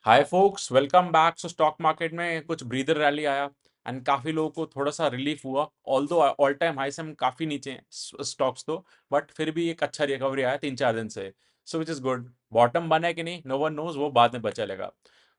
हाय folks, welcome back. So stock market में कुछ breather rally आया एंड काफ़ी लोगों को थोड़ा सा रिलीफ हुआ। ऑल्दो ऑल टाइम हाई से हम काफ़ी नीचे हैं स्टॉक्स तो, बट फिर भी एक अच्छा रिकवरी आया 3-4 दिन से। सो विच इज़ गुड। बॉटम बना है कि नहीं, नो वन नोज, वो बाद में पता चलेगा।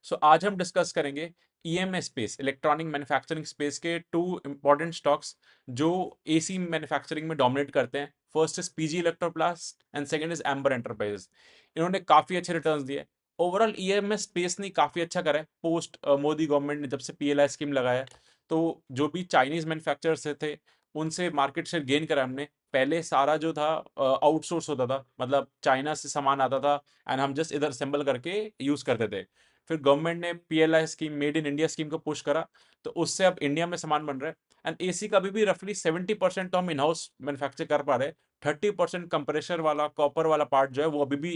सो आज हम डिस्कस करेंगे EMS space, electronic manufacturing space के टू इंपॉर्टेंट स्टॉक्स जो एसी मैन्युफैक्चरिंग में डोमिनेट करते हैं। First is PG Electroplast and second is amber enterprises. इन्होंने काफ़ी अच्छे रिटर्न्स दिए। ओवरऑल ईएमएस स्पेस ने काफ़ी अच्छा करा है पोस्ट मोदी गवर्नमेंट ने जब से पीएलआई स्कीम लगाया है। तो जो भी चाइनीज मैन्युफैक्चरर्स थे उनसे मार्केट शेयर गेन करा हमने। पहले सारा जो था आउटसोर्स होता था, मतलब चाइना से सामान आता था एंड हम जस्ट इधर असेंबल करके यूज करते थे। फिर गवर्नमेंट ने PLI scheme, made in India scheme को पुश करा, तो उससे अब इंडिया में सामान बन रहा है। एंड एसी का भी रफली 70% तो हम इन हाउस मैन्युफैक्चर कर पा रहे हैं। 30% कंप्रेशर वाला कॉपर वाला पार्ट जो है वो अभी भी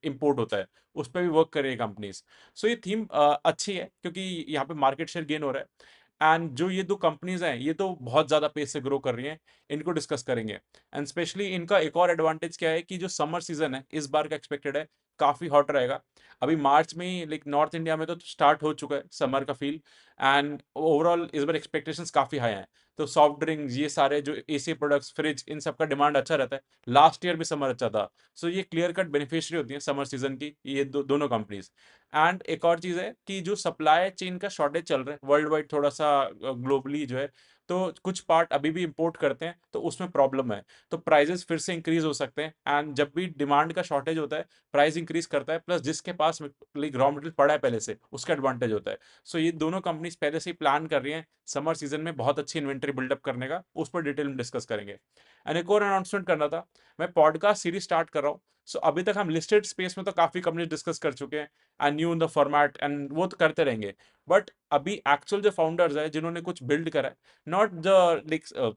इम्पोर्ट होता है, उस पे भी वर्क कर रही है कंपनीज। सो ये थीम अच्छी है क्योंकि यहाँ पे मार्केट शेयर गेन हो रहा है। एंड जो ये दो कंपनीज हैं ये तो बहुत ज़्यादा पेस से ग्रो कर रही हैं, इनको डिस्कस करेंगे। एंड स्पेशली इनका एक और एडवांटेज क्या है कि जो समर सीजन है इस बार का एक्सपेक्टेड है काफ़ी हॉट रहेगा। अभी मार्च में ही लाइक नॉर्थ इंडिया में तो स्टार्ट हो चुका है समर का फील। एंड ओवरऑल इस बार एक्सपेक्टेशंस काफ़ी हाई हैं। तो सॉफ्ट ड्रिंक्स, ये सारे जो एसी प्रोडक्ट्स, फ्रिज, इन सब का डिमांड अच्छा रहता है। लास्ट ईयर भी समर अच्छा था। सो ये क्लियर कट बेनिफिशियरी होती है समर सीजन की, ये दोनों कंपनीज। एंड एक और चीज़ है कि जो सप्लाई चेन का शॉर्टेज चल रहा है वर्ल्ड वाइड, थोड़ा सा ग्लोबली जो है, तो कुछ पार्ट अभी भी इंपोर्ट करते हैं तो उसमें प्रॉब्लम है। तो प्राइजेस फिर से इंक्रीज हो सकते हैं। एंड जब भी डिमांड का शॉर्टेज होता है प्राइस इंक्रीज करता है, प्लस जिसके पास लाइक रॉ मटेरियल पड़ा है पहले से उसका एडवांटेज होता है। सो ये दोनों कंपनीज पहले से ही प्लान कर रही हैं समर सीजन में बहुत अच्छी इन्वेंट्री बिल्डअप करने का, उस पर डिटेल में डिस्कस करेंगे। एंड एक और अनाउंसमेंट करना था, मैं पॉडकास्ट सीरीज स्टार्ट कर रहा हूँ। सो अभी तक हम लिस्टेड स्पेस में तो काफ़ी कंपनीज डिस्कस कर चुके हैं and new in the format, and वो तो करते रहेंगे। बट अभी एक्चुअल जो फाउंडर्स है जिन्होंने कुछ बिल्ड करा है, नॉट द लाइक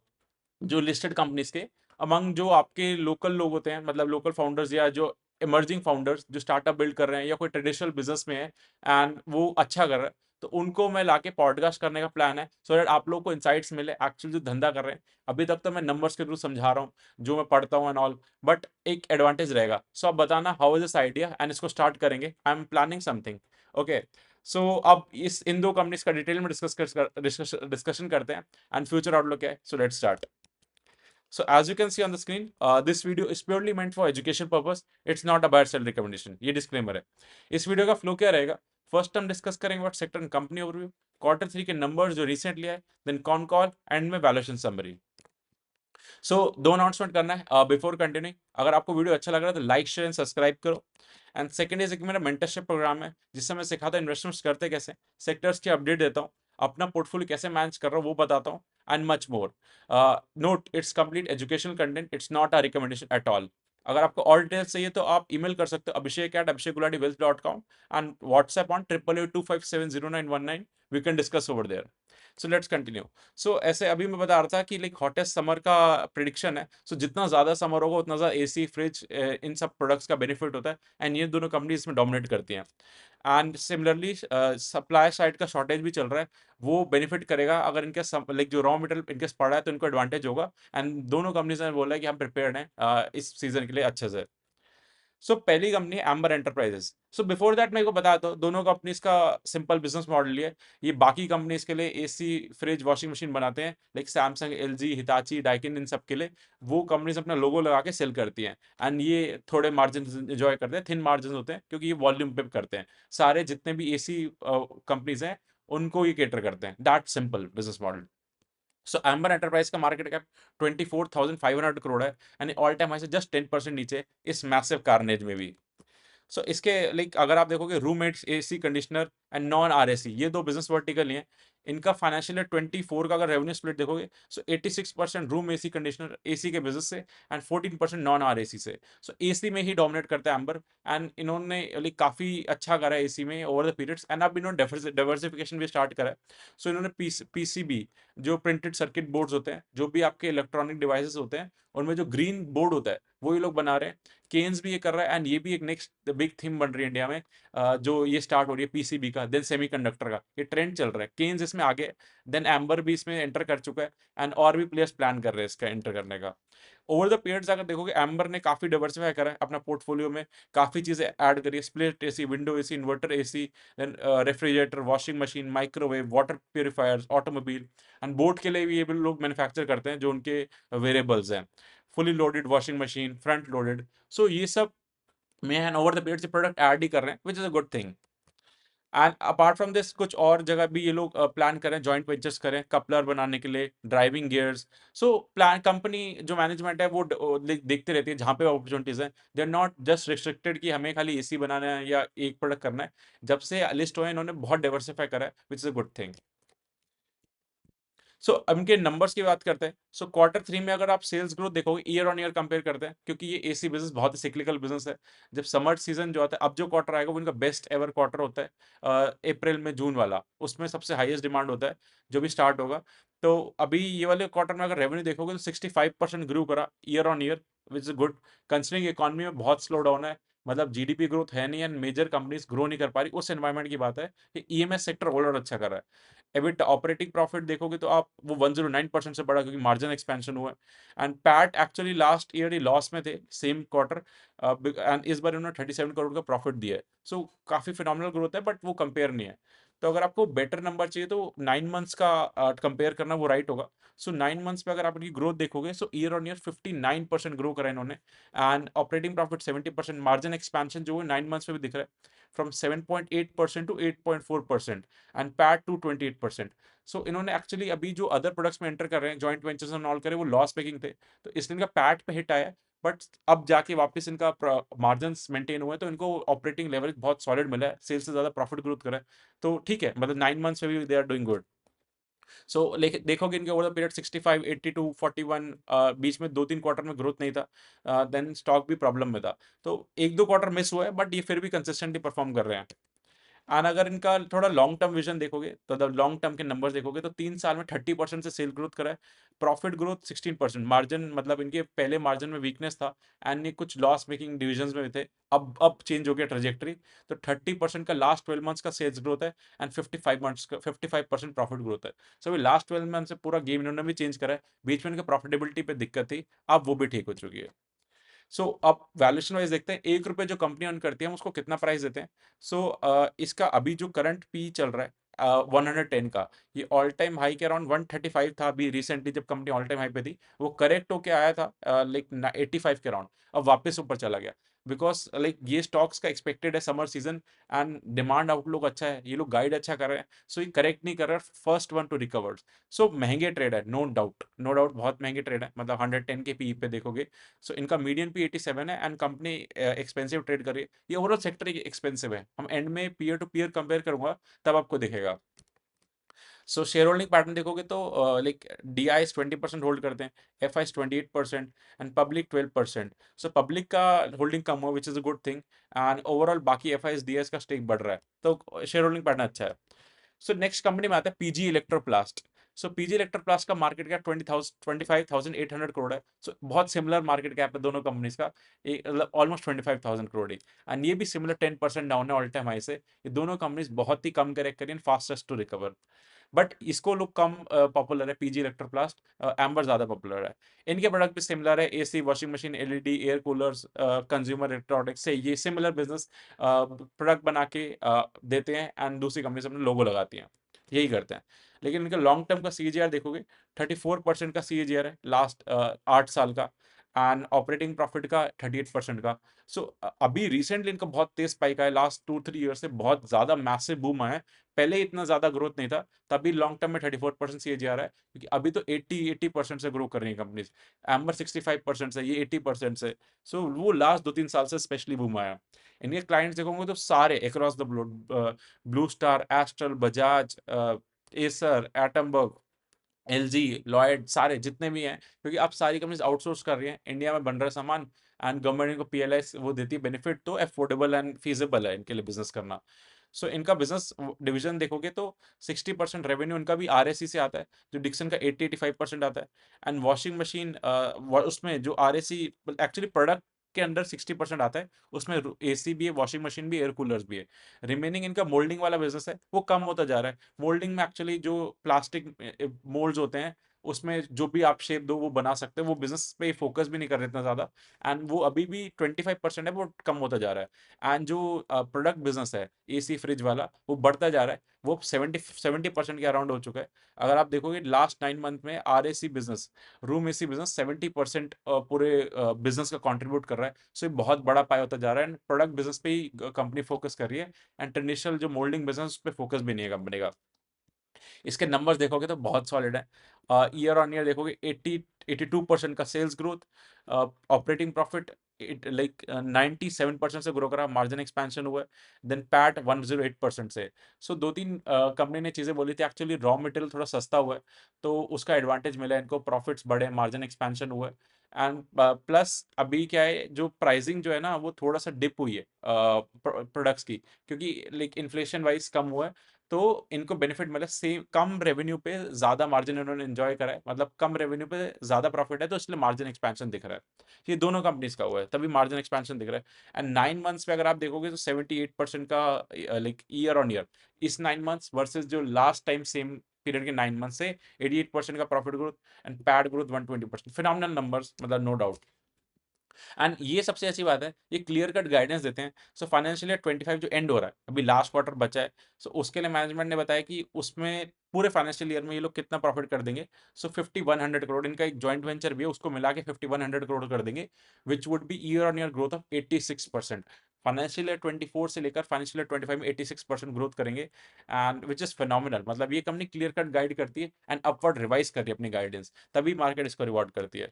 जो लिस्टेड कंपनीज के, अमंग जो आपके लोकल लोग होते हैं, मतलब लोकल फाउंडर्स या जो इमर्जिंग फाउंडर्स जो स्टार्टअप बिल्ड कर रहे हैं या कोई ट्रेडिशनल बिजनेस में है एंड वो अच्छा कर रहा है, तो उनको मैं लाके पॉडकास्ट करने का प्लान है सो दैट आप लोग को इंसाइट्स मिले एक्चुअल जो धंधा कर रहे हैं। अभी तक तो मैं नंबर्स के थ्रू समझा रहा हूँ जो मैं पढ़ता हूँ एंड ऑल, बट एक एडवांटेज रहेगा। सो आप बताना how is this idea and इसको स्टार्ट करेंगे। I am planning something. Okay. So अब इस इन दो कंपनीज का डिटेल में डिस्कशन करते हैं एंड फ्यूचर आउटलुक है। So let's start. So as you can see on the screen, this video is purely meant for education purpose. It's not a buy or sell recommendation. ये disclaimer है। इस video का flow क्या रहेगा? First हम discuss करेंगे what sector and company overview, quarter 3 के numbers जो रिसेंटली आए, देन कॉन कॉल, एंड में वैल्यूएशन समरी। सो दो अनाउंसमेंट करना है बिफोर कंटिन्यूइंग। अगर आपको वीडियो अच्छा लग रहा है तो लाइक शेयर एंड सब्सक्राइब करो। एंड सेकंड इज एक मेरा मेंटरशिप प्रोग्राम है जिससे मैं सिखाता हूँ इन्वेस्टमेंट्स करते कैसे, सेक्टर्स की अपडेट देता हूँ, अपना पोर्टफोलियो कैसे मैनेज कर रहा हूँ वो बताता हूँ, and much more. Note, it's complete educational content, it's not a recommendation at all. अगर आपको और डिटेल्स चाहिए तो आप ईमेल कर सकते हो abhishek@abhishekgulati.wealth.com and WhatsApp on 8882570919। We can discuss over there. So let's continue. So ऐसे अभी मैं बता रहा था कि लाइक हॉटेस्ट समर का प्रिडिक्शन है। सो जितना ज़्यादा समर होगा उतना ज़्यादा एसी, फ्रिज, इन सब प्रोडक्ट्स का बेनिफिट होता है एंड ये दोनों कंपनी इसमें डोमिनेट करती हैं। एंड सिमिलरली सप्लाई साइड का शॉर्टेज भी चल रहा है, वो बेनिफिट करेगा अगर इनके लाइक जो रॉ मटेरियल इनके पड़ा है तो इनको एडवांटेज होगा। एंड दोनों कंपनीज ने बोला है कि हम प्रिपेयर्ड हैं इस सीजन के लिए अच्छे से। सो पहली कंपनी है amber enterprises. So before that मेरे को बता दो, दोनों कंपनीज का सिंपल बिजनेस मॉडल है। ये बाकी कंपनीज के लिए एसी, फ्रिज, वॉशिंग मशीन बनाते हैं, like Samsung, LG, Hitachi, Daikin, इन सब के लिए वो कंपनीज अपना लोगो लगा के सेल करती हैं। एंड ये थोड़े मार्जिन एंजॉय करते हैं, थिन मार्जिन होते हैं क्योंकि ये वॉल्यूम पे करते हैं। सारे जितने भी एसी कंपनीज हैं उनको ये केटर करते हैं। That simple business model. So amber enterprise का मार्केट कैप 24,500 करोड़ है, यानी ऑल टाइम हाई से जस्ट 10% नीचे इस मैसिव कार्नेज में भी। सो इसके लाइक अगर आप देखोगे roommates, AC conditioner and non RAC, ये दो बिजनेस वर्टिकल ही हैं। इनका फाइनेंशियल ईयर 24 का अगर रेवेन्यू स्प्लिट देखोगे, सो 86% रूम एसी कंडीशनर एसी के बिजनेस से एंड 14% नॉन आरएसी से। सो एसी में ही डोमिनेट करता है एम्बर। एंड इन्होंने लाइक काफ़ी अच्छा करा है एसी में ओवर द पीरियड्स, एंड अब इन्होंने डाइवर्सिफिकेशन भी स्टार्ट करा है। सो इन्होंने पीसीबी, जो प्रिंटेड सर्किट बोर्ड्स होते हैं, जो भी आपके इलेक्ट्रॉनिक डिवाइसेस होते हैं, उनमें जो ग्रीन बोर्ड होता है वो ये लोग बना रहे हैं। केन्स भी ये कर रहा है एंड ये भी एक नेक्स्ट बिग थीम बन रही है इंडिया में, जो ये स्टार्ट हो रही है पीसीबी का, देन सेमीकंडक्टर का, ये ट्रेंड चल रहा है। केन्स इसमें आगे, देन एम्बर भी इसमें एंटर कर चुका है, एंड और भी प्लेयर्स प्लान कर रहे हैं इसका एंटर करने का। ओवर द पीरियड्स अगर देखोगे, एम्बर ने काफी डाइवर्सिफाई करा है अपना पोर्टफोलियो में, काफी चीजें ऐड करी है, split AC, window AC, inverter AC, then refrigerator, washing machine, microwave, water purifiers, automobile, and boat के लिए भी ये भी लोग मैन्युफैक्चर करते हैं जो उनके वेरिएबल्स हैं, fully loaded washing machine, front loaded. So ये सब में एंड ओवर द पीरियड से प्रोडक्ट ऐड ही कर रहे हैं, which is a good thing. And apart from this कुछ और जगह भी ये लोग प्लान करें, जॉइंट वेंचर्स करें कपलर बनाने के लिए, driving gears. So plan company जो मैनेजमेंट है वो देखते रहती है जहाँ पे अपॉर्चुनिटीज हैं। They are not just restricted कि हमें खाली एसी बनाना है या एक प्रोडक्ट करना है। जब से लिस्ट हुए इन्होंने बहुत डाइवर्सिफाई करा है, which is a good thing. So अब इनके नंबर्स की बात करते हैं। सो क्वार्टर थ्री में अगर आप सेल्स ग्रोथ देखोगे, ईयर ऑन ईयर कंपेयर करते हैं, क्योंकि ये एसी बिजनेस बहुत ही सिक्लिकल बिजनेस है। जब समर सीजन जो आता है, अब जो क्वार्टर आएगा वो इनका बेस्ट एवर क्वार्टर होता है, अप्रैल में जून वाला, उसमें सबसे हाईएस्ट डिमांड होता है जो भी स्टार्ट होगा। तो अभी ये वाले क्वार्टर में अगर रेवेन्यू देखोगे तो 65% ग्रो करा year on year, which is good considering economy में बहुत स्लो डाउन है। मतलब जीडीपी ग्रोथ है नहीं, एंड मेजर कंपनीज ग्रो नहीं कर पा रही, उस एनवायरमेंट की बात है कि ईएमएस सेक्टर और अच्छा कर रहा है। एबिट ऑपरेटिंग प्रॉफिट देखोगे तो आप वो 109% से बढ़ा, क्योंकि मार्जिन एक्सपेंशन हुआ है। And PAT actually last year he loss में थे सेम क्वार्टर, एंड इस बार उन्होंने 37 करोड़ का प्रॉफिट दिया है। सो काफी फिनोमिनल ग्रोथ है, बट वो कंपेयर नहीं है। तो अगर आपको बेटर नंबर चाहिए तो 9 मंथ्स का कंपेयर करना वो राइट होगा। सो 9 मंथ्स में अगर आप इनकी ग्रोथ देखोगे, so year on year 59% grow करा इन्होंने, and operating profit 70%, margin expansion जो है 9 मंथ्स में भी दिख रहा है, from 7.8% to 8.4%, and PAT to 28%। So इन्होंने एक्चुअली अभी जो अदर प्रोडक्ट्स में एंटर कर रहे हैं, जॉइंट वेंचर्स एंड ऑल करे, वो लॉस मेकिंग थे, तो इसलिए इनका पैट पे हिट आया। बट अब जाके वापस इनका मार्जिन्स मेंटेन हुए, तो इनको ऑपरेटिंग लेवरेज बहुत सॉलिड मिला है, सेल्स से ज्यादा प्रॉफिट ग्रोथ करा है। तो ठीक है, मतलब 9 मंथ्स में भी दे आर डूइंग गुड। सो देखोगे इनके ओवर द पीरियड 65, 82, 41, बीच में 2-3 क्वार्टर में ग्रोथ नहीं था, देन स्टॉक भी प्रॉब्लम में था। तो एक दो क्वार्टर मिस हुआ है, बट ये फिर भी कंसिस्टेंटली परफॉर्म कर रहे हैं। एंड अगर इनका थोड़ा लॉन्ग टर्म विजन देखोगे, तो लॉन्ग टर्म के नंबर्स देखोगे, तो 3 साल में 30% से सेल ग्रोथ करा है, प्रॉफिट ग्रोथ 16%, मार्जिन मतलब इनके पहले मार्जिन में वीकनेस था, एंड ये कुछ लॉस मेकिंग डिविजन में भी थे, अब चेंज हो गया ट्रेजेक्टरी। तो 30% का लास्ट 12 मंथ्स का सेल्स ग्रोथ है, एंड 55 मंथ्स का 55% प्रॉफिट ग्रोथ है। सो लास्ट 12 मंथ से पूरा गेम इन्होंने भी चेंज करा है। बीच में इनके प्रॉफिटेबिलिटी पे दिक्कत थी, अब वो भी ठीक हो चुकी है। सो अब वैल्यूएशन वाइज देखते हैं, 1 रुपए जो कंपनी अर्न करती है हम उसको कितना प्राइस देते हैं। सो इसका अभी जो करंट पी चल रहा है 110 का, ये ऑल टाइम हाई के अराउंड 135 था। अभी रिसेंटली जब कंपनी ऑल टाइम हाई पे थी, वो करेक्ट होके आया था लाइक 85 के अराउंड, अब वापस ऊपर चला गया, बिकॉज लाइक ये स्टॉक्स का एक्सपेक्टेड है summer season, and demand outlook अच्छा है, ये लोग गाइड अच्छा कर रहे हैं, सो ये करेक्ट नहीं कर रहा है, फर्स्ट वन टू रिकवर। सो महंगे ट्रेड है, नो डाउट, नो डाउट बहुत महंगे ट्रेड है, मतलब 110 के पी पे देखोगे। सो इनका मीडियन पी 87 है, एंड कंपनी एक्सपेंसिव ट्रेड कर रही है। ये ओवरऑल सेक्टर एक्सपेंसिव है, हम एंड में पीयर टू पीयर कंपेयर करूंगा तब आपको दिखेगा। सो शेयर होल्डिंग पैटर्न देखोगे तो लाइक डी आई 20% होल्ड करते हैं, F I 28%, and public 12%। So public का होल्डिंग कम हुआ, विच is a good thing, and overall बाकी एफ आई डी एस का स्टेक बढ़ रहा है, तो शेयर होल्डिंग पैटर्न अच्छा है। सो नेक्स्ट कंपनी में आता है पीजी इलेक्ट्रोप्लास्ट। सो पीजी इलेक्ट्रोप्लास्ट का मार्केट कैप 25,800 करोड़ है। सो बहुत सिमिलर मार्केट कैप है दोनों कंपनीज का, ऑलमोस्ट 25,000 करोड़ ही, एंड ये भी सिमिलर 10% डाउन है ऑल टाइम हाई से। ये दोनों कंपनीज बहुत ही कम करेक्ट करी, फास्टेस्ट टू रिकवर, बट इसको लोग कम पॉपुलर है पीजी इलेक्ट्रोप्लास्ट, एम्बर ज्यादा पॉपुलर है। इनके प्रोडक्ट भी सिमिलर है, AC, washing machine, LED, air coolers, consumer electronics से ये सिमिलर बिजनेस प्रोडक्ट बना के देते हैं, एंड दूसरी कंपनी से अपने लोगो लगाती हैं, यही करते हैं। लेकिन इनका लॉन्ग टर्म का सीएजीआर देखोगे, 34% का सीएजीआर है लास्ट 8 साल का, एंड ऑपरेटिंग प्रॉफिट का 38% का। सो अभी रिसेंटली इनका बहुत तेज स्पाइक आया, लास्ट 2-3 ईयर से बहुत ज्यादा मैसिव बूम आया है। पहले इतना ज्यादा ग्रोथ नहीं था, तभी लॉन्ग टर्म में 34% सीएजीआर है, क्योंकि अभी तो 80% से ग्रो कर रही है कंपनीज। एम्बर 65% से, ये 80% से। सो वो लास्ट 2-3 साल से स्पेशली बूम आया। इनके क्लाइंट्स देखोगे तो सारे across the globe, blue star, astral, Bajaj, Acer, Atomberg, LG, Lloyd, सारे जितने भी हैं, क्योंकि अब सारी कंपनीज आउटसोर्स कर रही हैं, इंडिया में बन रहा है सामान, एंड गवर्नमेंट इनको पीएलआई वो देती है बेनिफिट, तो अफोर्डेबल एंड फीजिबल है इनके लिए बिजनेस करना। सो इनका बिजनेस डिवीजन देखोगे तो 60% रेवेन्यू इनका भी आरएसी से आता है, जो डिक्सन का 80-85% आता है। एंड वॉशिंग मशीन, उसमें जो आरएसी एक्चुअली प्रोडक्ट के अंडर 60% आता है, उसमें एसी भी है, वॉशिंग मशीन भी है, एयर कूलर्स भी है। रिमेनिंग इनका मोल्डिंग वाला बिजनेस है, वो कम होता जा रहा है। मोल्डिंग में एक्चुअली जो प्लास्टिक मोल्ड्स होते हैं, उसमें जो भी आप शेप दो वो बना सकते हैं, वो बिजनेस पे फोकस भी नहीं कर रहे इतना ज्यादा। एंड वो अभी भी 25% है, वो कम होता जा रहा है। एंड जो प्रोडक्ट बिजनेस है एसी फ्रिज वाला, वो बढ़ता जा रहा है, वो 70% के अराउंड हो चुका है। अगर आप देखोगे लास्ट 9 मंथ में R AC business, room AC business 70% पूरे बिजनेस का कंट्रीब्यूट कर रहा है। सो ये बहुत बड़ा पाया होता जा रहा है, एंड प्रोडक्ट बिजनेस पे ही कंपनी फोकस कर रही है, एंड ट्रेडिशनल जो मोल्डिंग बिजनेस पे फोकस भी नहीं है कंपनी का। इसके नंबर्स देखोगे तो बहुत सॉलिड है। ईयर ऑन ईयर देखोगे 82% का sales growth, operating profit like 97% से ग्रो करा, मार्जिन एक्सपेंशन हुआ है। देन पैट 108% से। सो दो तीन कंपनी ने चीज़ें बोली थी, एक्चुअली रॉ मटेरियल थोड़ा सस्ता हुआ है, तो उसका एडवांटेज मिला है इनको, प्रॉफिट्स बढ़े, मार्जिन एक्सपेंशन हुआ है। एंड प्लस अभी क्या है, जो प्राइसिंग जो है ना वो थोड़ा सा डिप हुई है प्रोडक्ट्स की, क्योंकि लाइक इन्फ्लेशन वाइज कम हुआ है, तो इनको बेनिफिट मिला, सेम कम रेवेन्यू पे ज्यादा मार्जिन इन्होंने एंजॉय करा है, मतलब कम रेवेन्यू पे ज्यादा प्रॉफिट है, तो इसलिए मार्जिन एक्सपेंशन दिख रहा है। ये दोनों कंपनीज का हुआ है, तभी मार्जिन एक्सपेंशन दिख रहा है। एंड 9 मंथ्स पे अगर आप देखोगे तो 78% का लाइक ईयर ऑन ईयर, इस 9 मंथ्स वर्सेज जो लास्ट टाइम सेम पीरियड के 9 मंथ से 88% का profit growth, and pad growth 120%, phenomenal numbers, मतलब नो डाउट। एंड ये सबसे अच्छी बात है, ये क्लियर कट गाइडेंस देते हैं। सो फाइनेंशियल ईयर 25 जो एंड हो रहा है, अभी लास्ट क्वार्टर बचा है, सो उसके लिए मैनेजमेंट ने बताया कि उसमें पूरे फाइनेंशियल ईयर में ये लोग कितना प्रॉफिट कर देंगे। सो 5100 करोड़, इनका एक जॉइंट वेंचर भी है, उसको मिला के 5100 करोड़ कर देंगे, which would be year on year growth of 86%। Financial year 24 से लेकर फाइनेंशियल ईयर 25 में 86% ग्रोथ करेंगे, एंड विच इज फिनोमिनल। मतलब ये कंपनी क्लियर कट गाइड करती है एंड अपवर्ड रिवाइज कर रही है अपनी गाइडेंस, तभी मार्केट इसको रिवॉर्ड करती है।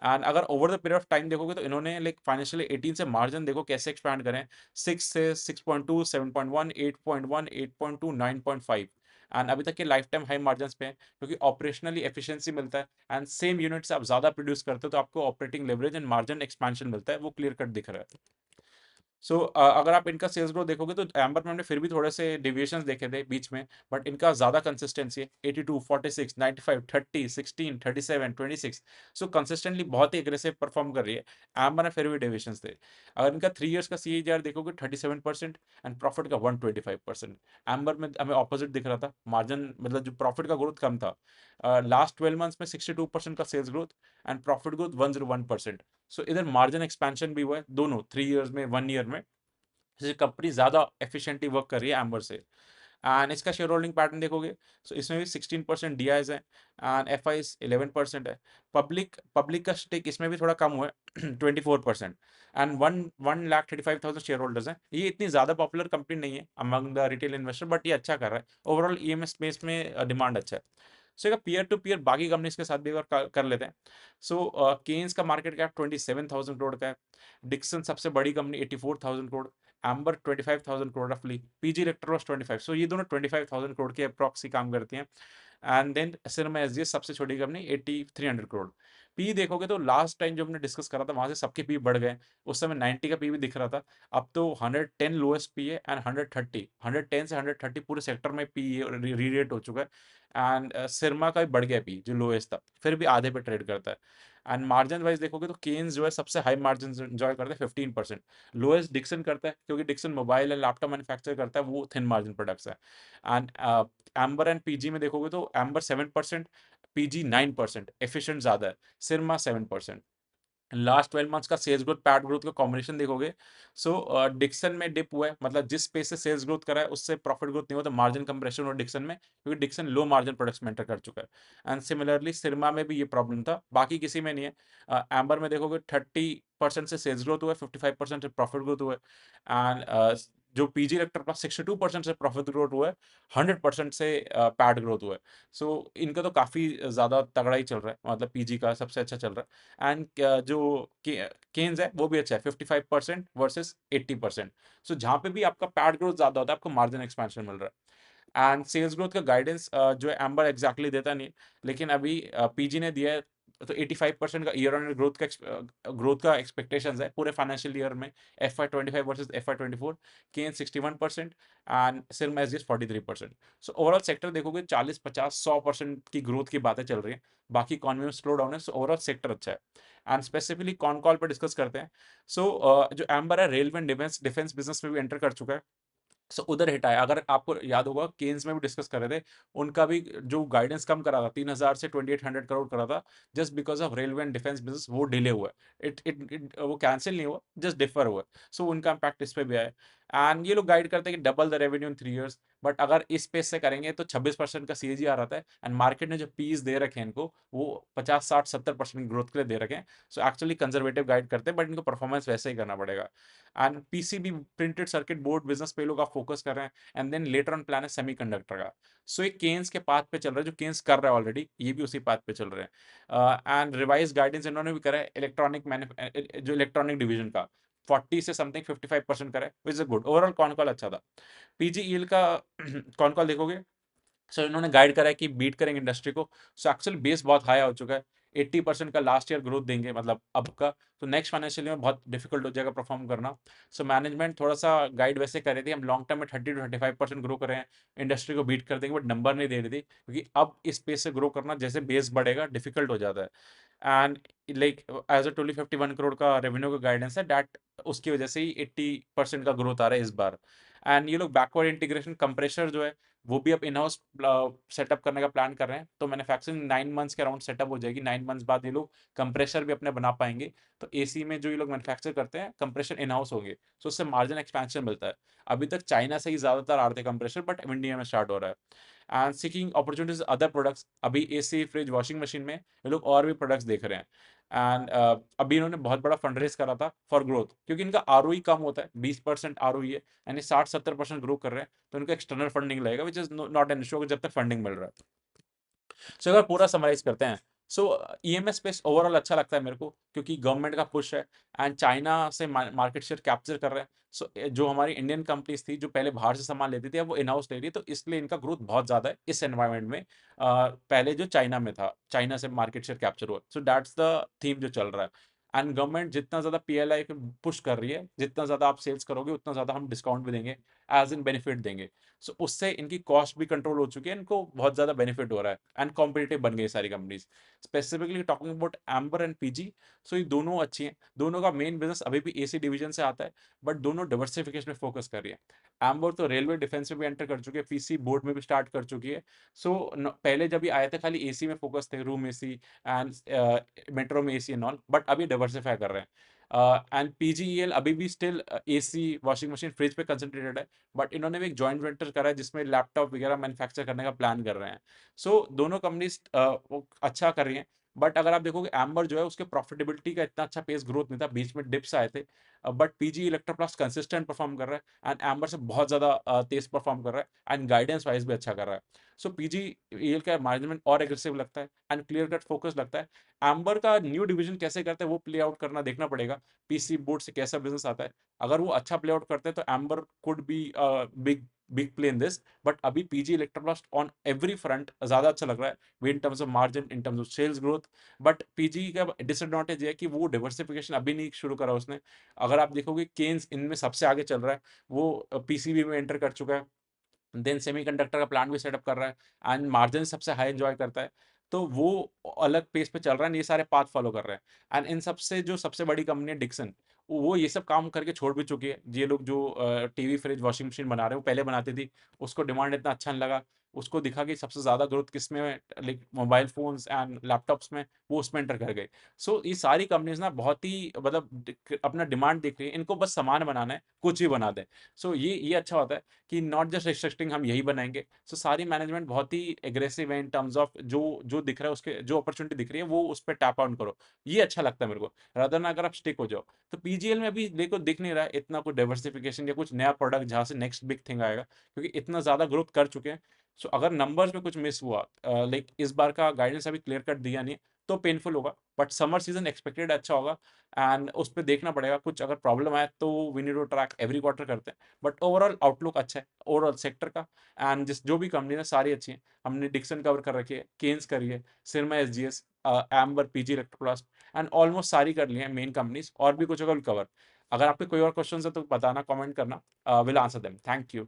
एंड अगर over the period of time देखोगे तो इन्होंने लाइक फाइनेंशियल 18 से मार्जिन देखो कैसे एक्सपैंड करें, 6 से 6.2, 7.1, 8.1, 8.2, 9.5, एंड अभी तक के लाइफ टाइम हाई मार्जिन पे हैं, क्योंकि ऑपरेशनली एफिशिएंसी मिलता है, एंड सेम यूनिट से आप ज्यादा प्रोड्यूस करते हो तो आपको operating leverage and margin expansion मिलता है, वो क्लियर कट दिख रहा है। सो अगर आप इनका सेल्स ग्रोथ देखोगे तो एम्बर में हमने फिर भी थोड़े से डेविएशंस देखे थे बीच में, बट इनका ज्यादा कंसिस्टेंसी है, 82, 46, 95, 30, 16, 37, 26। सो कंसिस्टेंटली बहुत ही एग्रेसिव परफॉर्म कर रही है। एम्बर में फिर भी डेविएशंस थे। अगर इनका 3 इयर्स का CAGR देखोगे 37%, एंड प्रॉफिट का 125%। एम्बर में हमें ऑपोजिट दिख रहा था, मार्जिन मतलब जो प्रॉफिट का ग्रोथ कम था। लास्ट 12 मंथ्स में 62% का sales growth, and profit growth 101%। So इधर मार्जिन एक्सपेंशन भी हुआ है दोनों, 3 इयर्स में, 1 ईयर में। जैसे कंपनी ज्यादा एफिशिएंटली वर्क कर रही है एम्बर से। एंड इसका शेयर होल्डिंग पैटर्न देखोगे, सो इसमें भी 16% डीआईज है, एंड एफआईज 11% है। पब्लिक का स्टेक इसमें भी थोड़ा कम हुआ है 24%। एंड 1,35,000 शेयर होल्डर्स हैं। ये इतनी ज्यादा पॉपुलर कंपनी नहीं है among the retail investor, but ये अच्छा कर रहा है, ओवरऑल ईएमएस स्पेस में डिमांड अच्छा है। सो एक पीयर टू पीयर बाकी कंपनीज के साथ भी अगर कर लेते हैं, सो केन्स का मार्केट कैप 27,000 करोड़ का है। डिक्सन सबसे बड़ी कंपनी 84,000 करोड़, एम्बर 25,000 करोड़ रफली, पीजी इलेक्ट्रोस 25। सो ये दोनों 25,000 करोड़ के अप्रॉक्सी काम करती हैं। एंड देन सिनेमा एसजीएस सबसे छोटी कंपनी 8300 करोड़। पी देखोगे तो लास्ट टाइम जो हमने डिस्कस करा था वहां से सबके पी बढ़ गए, उस समय 90 का पी भी दिख रहा था, अब तो 110 लोएस्ट पी है, एंड 130, 110 से 130 पूरे सेक्टर में पी री रेट हो चुका है। एंड सिरमा का भी बढ़ गया पी, जो लोएस्ट था, फिर भी आधे पे ट्रेड करता है। एंड मार्जिन वाइज देखोगे तो केन्स जो है सबसे हाई मार्जिन एंजॉय करता है 15%। लोएस्ट डिक्सन करता है, क्योंकि Dixon mobile and laptop manufacture करता है, वो थिन मार्जिन प्रोडक्ट्स है। एंड एम्बर एंड पीजी में देखोगे तो एम्बर 7%, पीजी 9%, एफिशिएंट ज्यादा है, सिरमा 7%। लास्ट 12 मंथ्स का सेल्स ग्रोथ पैट ग्रोथ का कॉम्बिनेशन देखोगे, सो डिक्सन में डिप हुआ है, मतलब जिस पेस से सेल्स ग्रोथ करा है उससे प्रॉफिट ग्रोथ नहीं हुआ, तो मार्जिन कंप्रेशन हुआ डिक्सन में, क्योंकि डिक्सन लो मार्जिन प्रोडक्ट्स में एंटर कर चुका है। एंड सिमिलरली सिरमा में भी ये प्रॉब्लम था, बाकी किसी में नहीं है। एम्बर में देखोगे 30% से सेल्स ग्रोथ हुआ है, 55% से प्रॉफिट ग्रोथ हुआ है। एंड जो पीजी इलेक्ट्रो पास 62% से प्रॉफिट ग्रोथ हुआ है, 100% से पैट ग्रोथ हुआ है। सो इनका तो काफी ज्यादा तगड़ा ही चल रहा है, मतलब पीजी का सबसे अच्छा चल रहा है। एंड जो केन्स है वो भी अच्छा है, 55% वर्सेस 80%। सो जहां पे भी आपका पैड ग्रोथ ज्यादा होता है, आपको मार्जिन एक्सपेंशन मिल रहा है। एंड सेल्स ग्रोथ का गाइडेंस जो है एम्बर एग्जैक्टली देता नहीं है, लेकिन अभी पीजी ने दिया है तो 85% का ईयर ऑन ईयर ग्रोथ का एक्सपेक्टेशंस है पूरे फाइनेंशियल ईयर में, FY25 versus FY24। Kaynes 61% and सिर्फ एसजीएस 43%। सो ओवरऑल सेक्टर देखोगे 40, 50, 100% की ग्रोथ की बातें चल रही है। बाकी इकोनॉमी में स्लो डाउन है, सो ओवरऑल सेक्टर अच्छा है। एंड स्पेसिफिकली कॉन कॉल पर डिस्कस करते हैं। सो जो एम्बर है रेलवे एंड डिफेंस बिजनेस में भी एंटर कर चुका है। सो उधर हिट आया। अगर आपको याद होगा केन्स में भी डिस्कस कर रहे थे, उनका भी जो गाइडेंस कम करा था 3000 से 2800 करोड़ करा था, just because of railway and defence business वो डिले हुआ है। वो कैंसिल नहीं हुआ, जस्ट डिफर हुआ। सो उनका इम्पैक्ट इस पे भी आया। एंड ये लोग गाइड करते हैं कि double the revenue in 3 years, but अगर इस पेस से करेंगे तो 26% का सीएजीआर आता है। एंड मार्केट ने जो पीस दे रखे हैं इनको, वो 50, 60, 70% ग्रोथ के लिए दे रखे हैं। सो एक्चुअली कंजर्वेटिव गाइड करते हैं, बट इनको परफॉर्मेंस वैसे ही करना पड़ेगा। And PCB printed circuit board business पे लोग आप फोकस कर रहे हैं। And then later on plan है सेमीकंडक्टर का। सो एक केन्स के पाथ पे चल रहा है, जो केन्स कर रहा है ऑलरेडी, ये भी उसी पाथ पे चल रहे हैं। एंड रिवाइज गाइडेंस इन्होंने भी करा है जो इलेक्ट्रॉनिक डिवीजन का 40 से समथिंग 55% करा है, which is good. Overall con call अच्छा था। पीजीईएल का कॉन कॉल देखोगे, सो इन्होंने गाइड करा है कि बीट करेंगे इंडस्ट्री को। सो एक्चुअल बेस बहुत हाई हो चुका है। 80% का लास्ट ईयर ग्रोथ देंगे, मतलब अब का। तो नेक्स्ट फाइनेंशियल ईयर में बहुत डिफिकल्ट हो जाएगा परफॉर्म करना। सो मैनेजमेंट थोड़ा सा गाइड वैसे कर रही थी, हम लॉन्ग टर्म में 30 to 35% ग्रो कर रहे हैं, इंडस्ट्री को बीट कर देंगे, बट नंबर नहीं दे रही थी, क्योंकि अब इस पेस से ग्रो करना जैसे बेस बढ़ेगा डिफिकल्ट हो जाता है। And like as a 51 crore का रेवेन्यू का गाइडेंस है, डैट उसकी वजह से ही 80% का ग्रोथ आ रहा है इस बार। एंड ये लोग बैकवर्ड इंटीग्रेशन कंप्रेशर जो है, वो भी अब इन हाउस सेटअप करने का प्लान कर रहे हैं। तो मैन्युफैक्चरिंग 9 मंथ्स के अराउंड सेटअप हो जाएगी। 9 मंथ्स बाद ये लोग कंप्रेशर भी अपने बना पाएंगे। तो एसी में जो ये लोग मैन्युफैक्चर करते हैं, कंप्रेशर इन हाउस होंगे, तो उससे मार्जिन एक्सपेंशन मिलता है। अभी तक चाइना से ही ज्यादातर आ रहे थे कंप्रेशर, बट इंडिया में स्टार्ट हो रहा है। And seeking opportunities other products, अभी एसी फ्रिज वॉशिंग मशीन में ये लोग और भी प्रोडक्ट्स देख रहे हैं। एंड अभी इन्होंने बहुत बड़ा फंड रेज करा था फॉर ग्रोथ, क्योंकि इनका आरओई कम होता है, 20% आरओई है, यानी 60-70% ग्रो कर रहे हैं। तो इनको एक्सटर्नल फंडिंग लगेगा, which is not an issue जब तक फंडिंग मिल रहा है। सो अगर पूरा समराइज करते हैं, सो ईएमएस स्पेस ओवरऑल अच्छा लगता है मेरे को, क्योंकि गवर्नमेंट का पुश है एंड चाइना से मार्केट शेयर कैप्चर कर रहे हैं। सो जो हमारी इंडियन कंपनीज थी जो पहले बाहर से सामान लेती थी, अब वो इन हाउस ले रही है, तो इसलिए इनका ग्रोथ बहुत ज्यादा है इस एनवायरमेंट में। पहले जो चाइना में था, चाइना से मार्केट शेयर कैप्चर हुआ। सो दैट्स द थीम जो चल रहा है। एंड गवर्नमेंट जितना ज्यादा पीएलआई को पुश कर रही है, जितना ज्यादा आप सेल्स करोगे उतना ज्यादा हम डिस्काउंट भी देंगे, एज इन बेनिफिट देंगे। सो उससे इनकी कॉस्ट भी कंट्रोल हो चुकी है, इनको बहुत ज्यादा बेनिफिट हो रहा है एंड कॉम्पिटिटिव बन गई सारी companies. Specifically talking about Amber and PG, so ये दोनों अच्छी हैं। दोनों का मेन बिजनेस अभी भी एसी डिवीजन से आता है, बट दोनों डाइवर्सिफिकेशन में फोकस कर रही है। एम्बर तो रेलवे डिफेंस में भी एंटर कर चुकी है, पीसी बोर्ड में भी स्टार्ट कर चुकी है। सो पहले जब ये आए थे खाली एसी में फोकस थे, रूम एसी एंड मेट्रो में एसी एंड ऑल, बट अभी डाइवर्सिफाई कर रहे हैं। एंड पीजीईएल अभी भी still AC washing machine fridge पे कंसंट्रेटेड है, बट इन्होंने भी एक जॉइंट वेंचर करा है जिसमें लैपटॉप वगैरह मैन्युफैक्चर करने का प्लान कर रहे हैं। सो दोनों कंपनीज अच्छा कर रही हैं। बट अगर आप देखोगे एम्बर जो है, उसके प्रॉफिटेबिलिटी का इतना अच्छा पेस ग्रोथ नहीं था, बीच में डिप्स आए थे। But PG Electroplast consistent perform कर रहा है एंड एम्बर से बहुत ज्यादा तेज परफॉर्म कर रहा है एंड गाइडेंस वाइज भी अच्छा कर रहा है। सो पीजी ईल का मैनेजमेंट और एग्रेसिव लगता है एंड क्लियर कट फोकस लगता है। एम्बर का न्यू डिवीजन कैसे करते हैं वो प्ले आउट करना देखना पड़ेगा, पीसी बोर्ड से कैसा बिजनेस आता है। अगर वो अच्छा प्ले आउट करते हैं तो Amber could be big big play in this. But अभी PG Electroplast on every front ज्यादा अच्छा लग रहा है, way in terms of margin, in terms of sales growth. But PG का डिसएडवांटेज है कि वो डिवर्सिफिकेशन अभी नहीं शुरू करा उसने। अगर आप देखोगे केन्स इनमें सबसे आगे चल रहा है, वो पीसीबी में एंटर कर चुका है, देन सेमीकंडक्टर का प्लांट भी सेटअप कर रहा है एंड मार्जिन सबसे हाई एंजॉय करता है। तो वो अलग पेस पे चल रहा है, ये सारे पाथ फॉलो कर रहे हैं। एंड इन सबसे जो सबसे बड़ी कंपनी है डिक्सन, वो ये सब काम करके छोड़ भी चुकी है। ये लोग जो टीवी फ्रिज वॉशिंग मशीन बना रहे हैं, वो पहले बनाती थी, उसको डिमांड इतना अच्छा नहीं लगा, उसको दिखा कि सबसे ज्यादा ग्रोथ किसमें है, like mobile phones and laptops में, वो उसमें एंटर कर गए। सो ये सारी कंपनीज ना बहुत ही मतलब अपना डिमांड देख रही है, इनको बस सामान बनाना है, कुछ भी बना दें। सो ये अच्छा होता है कि नॉट जस्ट रिस्ट्रिक्टिंग हम यही बनाएंगे। सो सारी मैनेजमेंट बहुत ही एग्रेसिव है इन टर्म्स ऑफ जो जो दिख रहा है, उसके जो अपॉर्चुनिटी दिख रही है वो उस पर टैप ऑन करो। ये अच्छा लगता है मेरे को, रादर ना अगर आप स्टिक हो जाओ। तो पीजीएल में अभी देखो दिख नहीं रहा है इतना कुछ डाइवर्सिफिकेशन या कुछ नया प्रोडक्ट जहाँ से नेक्स्ट बिग थिंग आएगा, क्योंकि इतना ज्यादा ग्रोथ कर चुके हैं। सो अगर नंबर्स में कुछ मिस हुआ, लाइक इस बार का गाइडेंस अभी क्लियर कट दिया नहीं, तो पेनफुल होगा, बट समर सीज़न एक्सपेक्टेड अच्छा होगा एंड उस पे देखना पड़ेगा, कुछ अगर प्रॉब्लम आए तो we need to track every quarter करते हैं। बट ओवरऑल आउटलुक अच्छा है, ओवरऑल सेक्टर का एंड जिस जो भी कंपनी है सारी अच्छी हैं। हमने डिक्सन कवर कर रखी है, केन्स करी है, Syrma SGS, Amber, PG Electroplast and almost सारी कर ली हैं मेन कंपनीज़, और भी कुछ होगा विल कवर। अगर आपके कोई और क्वेश्चन्स है तो बताना, कमेंट करना, will answer them. Thank you.